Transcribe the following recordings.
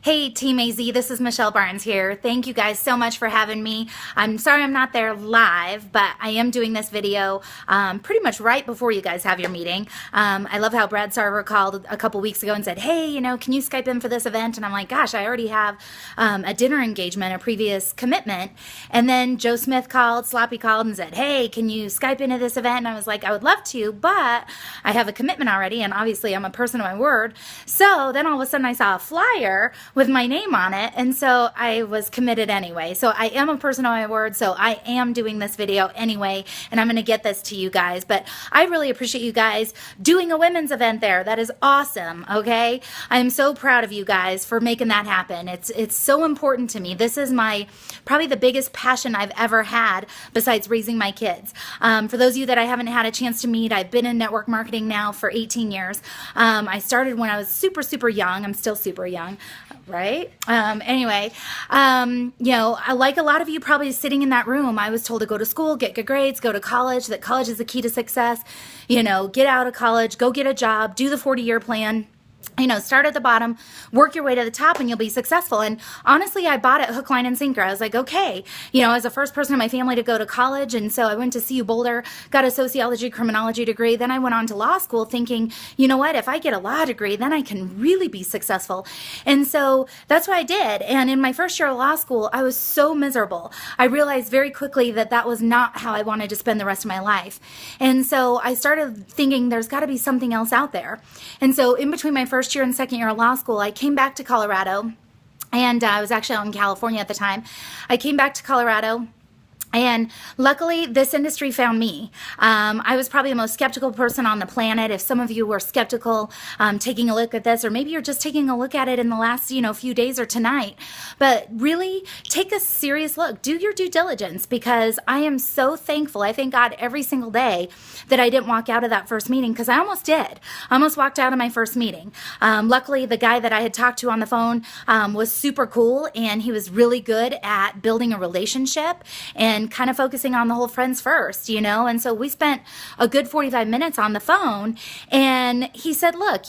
Hey, Team AZ, this is Michelle Barnes here. Thank you guys so much for having me. I'm sorry I'm not there live, but I am doing this video pretty much right before you guys have your meeting. I love how Brad Sarver called a couple weeks ago and said, hey, can you Skype in for this event? And I'm like, gosh, I already have a dinner engagement, a previous commitment. And then Joe Smith called, Sloppy called and said, hey, can you Skype into this event? And I was like, I would love to, but I have a commitment already, and obviously I'm a person of my word. So then all of a sudden I saw a flyer with my name on it, and so I was committed anyway. So I am a person of my word, so I am doing this video anyway, and I'm going to get this to you guys. But I really appreciate you guys doing a women's event there. That is awesome, okay? I am so proud of you guys for making that happen. It's so important to me. This is probably the biggest passion I've ever had besides raising my kids. For those of you that I haven't had a chance to meet, I've been in network marketing now for 18 years. I started when I was super, super young. I'm still super young, right? Anyway, like a lot of you probably sitting in that room, I was told to go to school, get good grades, go to college, that college is the key to success. Get out of college, go get a job, do the 40-year plan. Start at the bottom, work your way to the top, and you'll be successful. And honestly, I bought it hook, line, and sinker. I was like, okay, I was the first person in my family to go to college. And so I went to CU Boulder, got a sociology, criminology degree. Then I went on to law school thinking, you know what, if I get a law degree, then I can really be successful. And so that's what I did. And in my first year of law school, I was so miserable. I realized very quickly that that was not how I wanted to spend the rest of my life. And so I started thinking there's got to be something else out there. And so in between my first year and second year of law school, I came back to Colorado, and I was actually out in California at the time. I came back to Colorado, and luckily, this industry found me. I was probably the most skeptical person on the planet. If some of you were skeptical taking a look at this, or maybe you're just taking a look at it in the last few days or tonight, but really take a serious look. Do your due diligence, because I am so thankful. I thank God every single day that I didn't walk out of that first meeting, because I almost did. I almost walked out of my first meeting. Luckily, the guy that I had talked to on the phone was super cool, and he was really good at building a relationship and kind of focusing on the whole friends first, and so we spent a good 45 minutes on the phone, and he said, look,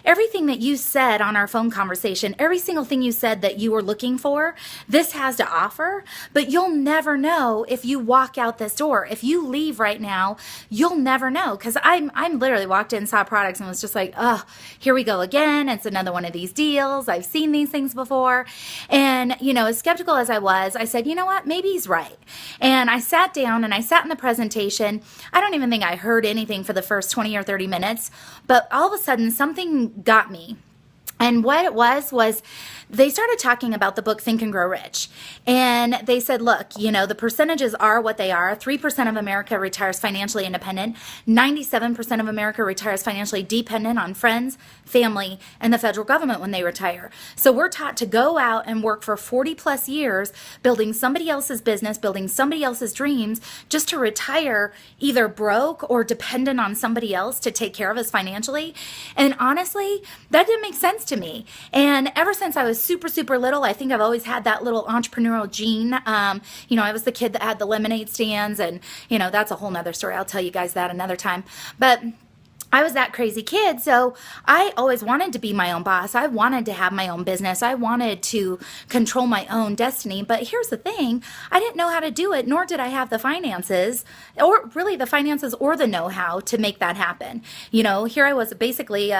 everything that you said on our phone conversation, every single thing you said that you were looking for, this has to offer, but you'll never know if you walk out this door. If you leave right now, you'll never know, because I'm literally walked in, saw products, and was just like, oh, here we go again. It's another one of these deals. I've seen these things before. And, as skeptical as I was, I said, you know what, maybe he's right. And I sat down and I sat in the presentation. I don't even think I heard anything for the first 20 or 30 minutes, but all of a sudden something got me. And what it was they started talking about the book Think and Grow Rich. And they said, look, the percentages are what they are. 3% of America retires financially independent. 97% of America retires financially dependent on friends, family, and the federal government when they retire. So we're taught to go out and work for 40 plus years, building somebody else's business, building somebody else's dreams, just to retire either broke or dependent on somebody else to take care of us financially. And honestly, that didn't make sense to me. And ever since I was super, super little, I think I've always had that little entrepreneurial gene. I was the kid that had the lemonade stands, and, that's a whole nother story. I'll tell you guys that another time. But I was that crazy kid, so I always wanted to be my own boss. I wanted to have my own business. I wanted to control my own destiny. But here's the thing. I didn't know how to do it, nor did I have the finances, or really the finances or the know-how to make that happen. Here I was basically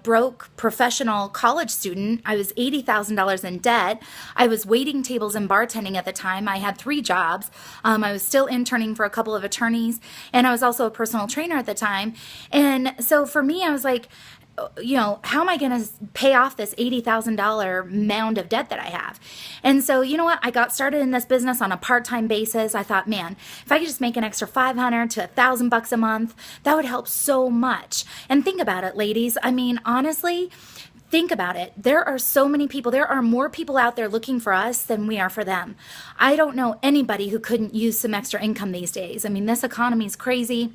broke professional college student. I was $80,000 in debt. I was waiting tables and bartending at the time. I had 3 jobs. I was still interning for a couple of attorneys, and I was also a personal trainer at the time. And so for me, I was like, how am I going to pay off this $80,000 mound of debt that I have? And so, you know what? I got started in this business on a part-time basis. I thought, man, if I could just make an extra $500 to $1,000 a month, that would help so much. And think about it, ladies. I mean, honestly, think about it. There are so many people. There are more people out there looking for us than we are for them. I don't know anybody who couldn't use some extra income these days. I mean, this economy is crazy.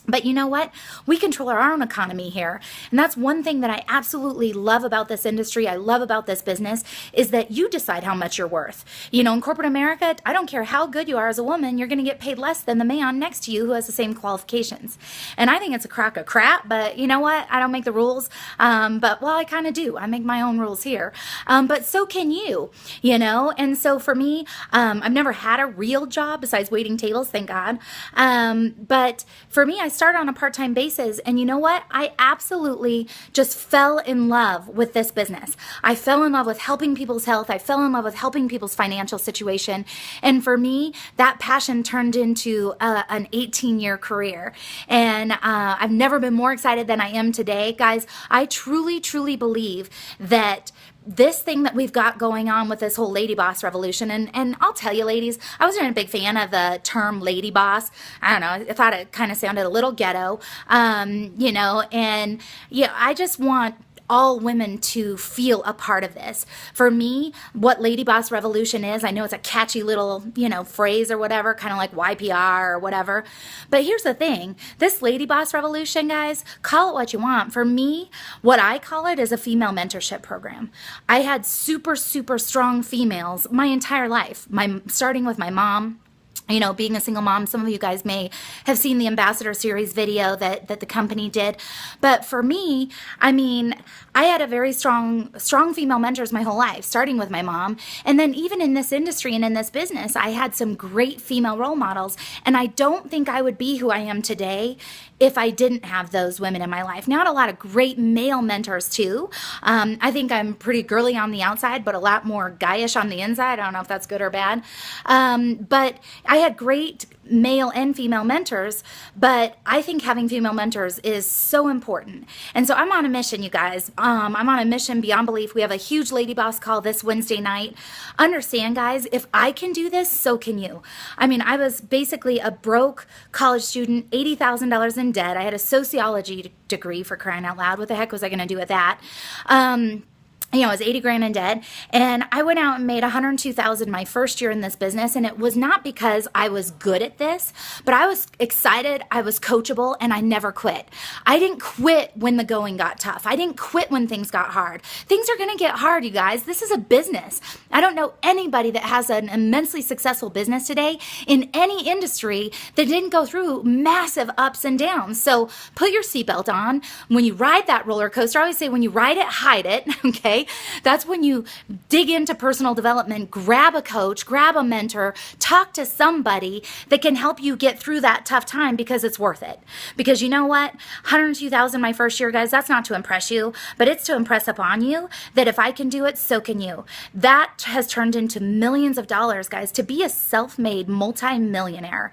But you know what? We control our own economy here. And that's one thing that I absolutely love about this industry. I love about this business is that you decide how much you're worth. You know, in corporate America, I don't care how good you are as a woman, you're going to get paid less than the man next to you who has the same qualifications. And I think it's a crock of crap, but you know what? I don't make the rules. But I kind of do. I make my own rules here. But so can you, you know? And so for me, I've never had a real job besides waiting tables, thank God. But for me, I started on a part-time basis, and you know what? I absolutely just fell in love with this business. I fell in love with helping people's health. I fell in love with helping people's financial situation. And for me, that passion turned into an 18-year career. And I've never been more excited than I am today. Guys, I truly, truly believe that this thing that we've got going on with this whole lady boss revolution, and I'll tell you, ladies, I wasn't a big fan of the term lady boss. I don't know, I thought it kind of sounded a little ghetto, you know, and yeah, I just want all women to feel a part of this. For me, what Lady Boss Revolution is, I know it's a catchy little, you know, phrase or whatever, kind of like YPR or whatever. But here's the thing. This Lady Boss Revolution, guys, call it what you want. For me, what I call it is a female mentorship program. I had super, super strong females my entire life, starting with my mom. You know, being a single mom, some of you guys may have seen the Ambassador Series video that the company did. But for me, I mean, I had a very strong female mentors my whole life, starting with my mom. And then even in this industry and in this business, I had some great female role models. And I don't think I would be who I am today if I didn't have those women in my life. Now, I had a lot of great male mentors too. I think I'm pretty girly on the outside, but a lot more guyish on the inside. I don't know if that's good or bad. But I had great male and female mentors, but I think having female mentors is so important. And so I'm on a mission, you guys. I'm on a mission beyond belief. We have a huge Lady Boss call this Wednesday night. Understand, guys, if I can do this, so can you. I mean, I was basically a broke college student, $80,000 in debt. I had a sociology degree, for crying out loud. What the heck was I going to do with that? You know, I was 80 grand in debt, and I went out and made 102,000 my first year in this business. And it was not because I was good at this, but I was excited, I was coachable, and I never quit. I didn't quit when the going got tough. I didn't quit when things got hard. Things are going to get hard, you guys. This is a business. I don't know anybody that has an immensely successful business today in any industry that didn't go through massive ups and downs. So put your seatbelt on. When you ride that roller coaster, I always say when you ride it, hide it, okay? That's when you dig into personal development, grab a coach, grab a mentor, talk to somebody that can help you get through that tough time, because it's worth it. Because you know what? 102,000 my first year, guys, that's not to impress you, but it's to impress upon you that if I can do it, so can you. That has turned into millions of dollars, guys. To be a self-made multi-millionaire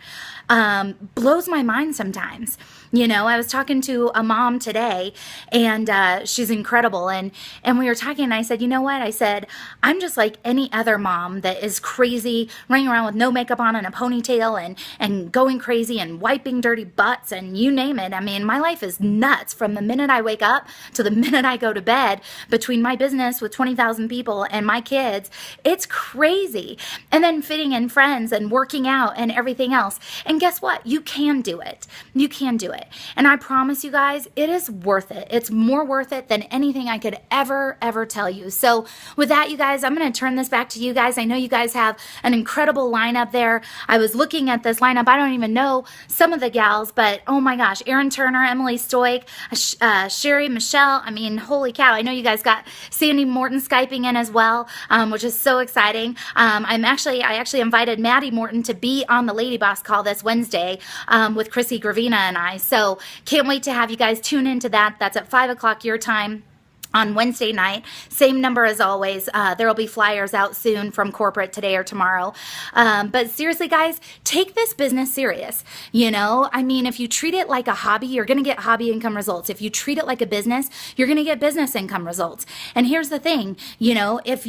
blows my mind sometimes. You know, I was talking to a mom today, and she's incredible, and we were talking, and I said, you know what? I said, I'm just like any other mom that is crazy, running around with no makeup on and a ponytail and going crazy and wiping dirty butts and you name it. I mean, my life is nuts from the minute I wake up to the minute I go to bed, between my business with 20,000 people and my kids. It's crazy. And then fitting in friends and working out and everything else. And guess what? You can do it. You can do it. And I promise you guys, it is worth it. It's more worth it than anything I could ever tell you. So with that, you guys, I'm going to turn this back to you guys. I know you guys have an incredible lineup there. I was looking at this lineup. I don't even know some of the gals, but oh my gosh, Erin Turner, Emily Stoic, Sherry, Michelle. I mean, holy cow. I know you guys got Sandy Morton Skyping in as well, which is so exciting. I actually invited Maddie Morton to be on the Lady Boss call this Wednesday with Chrissy Gravina and I. So can't wait to have you guys tune into that. That's at 5 o'clock your time on Wednesday night. Same number as always. There will be flyers out soon from corporate today or tomorrow. But seriously, guys, take this business serious. You know, I mean, if you treat it like a hobby, you're going to get hobby income results. If you treat it like a business, you're going to get business income results. And here's the thing, you know, if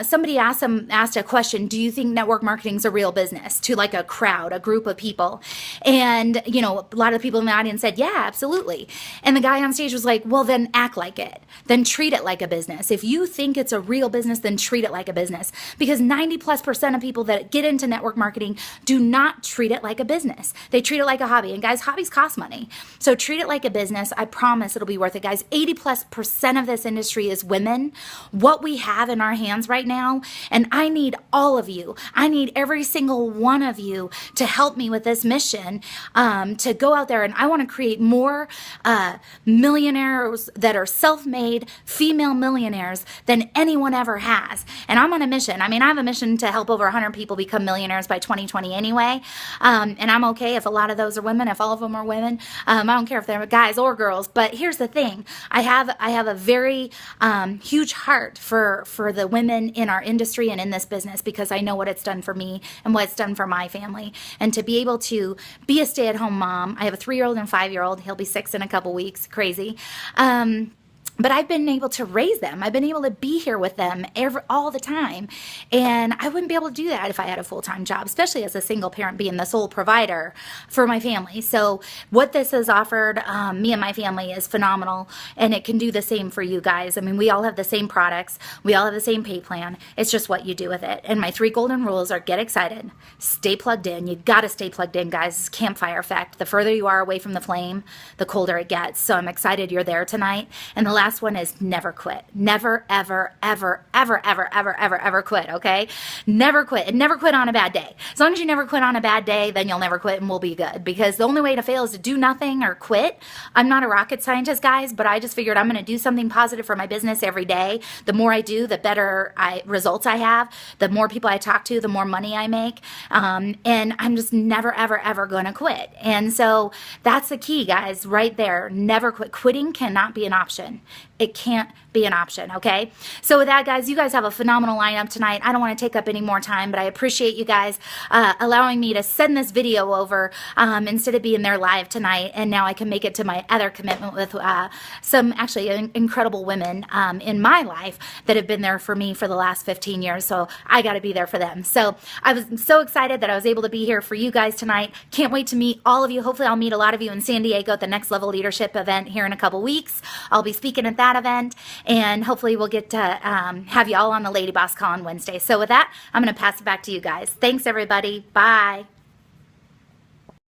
somebody asked a question, do you think network marketing is a real business, to like a crowd, a group of people? And, you know, a lot of people in the audience said, yeah, absolutely. And the guy on stage was like, well, then act like it, then treat it like a business. If you think it's a real business, then treat it like a business, because 90+% of people that get into network marketing do not treat it like a business. They treat it like a hobby. And guys, hobbies cost money. So treat it like a business. I promise it'll be worth it, guys. 80+% of this industry is women. What we have in our hands right now, and I need all of you. I need every single one of you to help me with this mission, to go out there, and I want to create more millionaires that are self-made female millionaires than anyone ever has. And I'm on a mission. I mean, I have a mission to help over 100 people become millionaires by 2020 anyway. And I'm okay if a lot of those are women, if all of them are women. I don't care if they're guys or girls. But here's the thing. I have a very huge heart for the women in our industry and in this business, because I know what it's done for me and what it's done for my family. And to be able to be a stay-at-home mom, I have a 3-year-old and 5-year-old. He'll be 6 in a couple weeks. Crazy. But I've been able to raise them. I've been able to be here with them all the time. And I wouldn't be able to do that if I had a full-time job, especially as a single parent being the sole provider for my family. So what this has offered me and my family is phenomenal. And it can do the same for you guys. I mean, we all have the same products. We all have the same pay plan. It's just what you do with it. And my 3 golden rules are: get excited, stay plugged in. You got to stay plugged in, guys. It's campfire effect. The further you are away from the flame, the colder it gets. So I'm excited you're there tonight. And the last one is never quit. Never, ever, ever, ever, ever, ever, ever, ever quit, okay? Never quit. And never quit on a bad day. As long as you never quit on a bad day, then you'll never quit and we'll be good. Because the only way to fail is to do nothing or quit. I'm not a rocket scientist, guys, but I just figured I'm going to do something positive for my business every day. The more I do, the better results I have. The more people I talk to, the more money I make. And I'm just never, ever, ever going to quit. And so that's the key, guys, right there. Never quit. Quitting cannot be an option. It can't be an option, okay? So with that, guys, you guys have a phenomenal lineup tonight. I don't want to take up any more time, but I appreciate you guys allowing me to send this video over instead of being there live tonight. And now I can make it to my other commitment with some actually incredible women in my life that have been there for me for the last 15 years. So I got to be there for them. So I was so excited that I was able to be here for you guys tonight. Can't wait to meet all of you. Hopefully I'll meet a lot of you in San Diego at the Next Level Leadership event here in a couple weeks. I'll be speaking at that event, and hopefully we'll get to have you all on the Lady Boss Call on Wednesday. So with that, I'm going to pass it back to you guys. Thanks, everybody. Bye.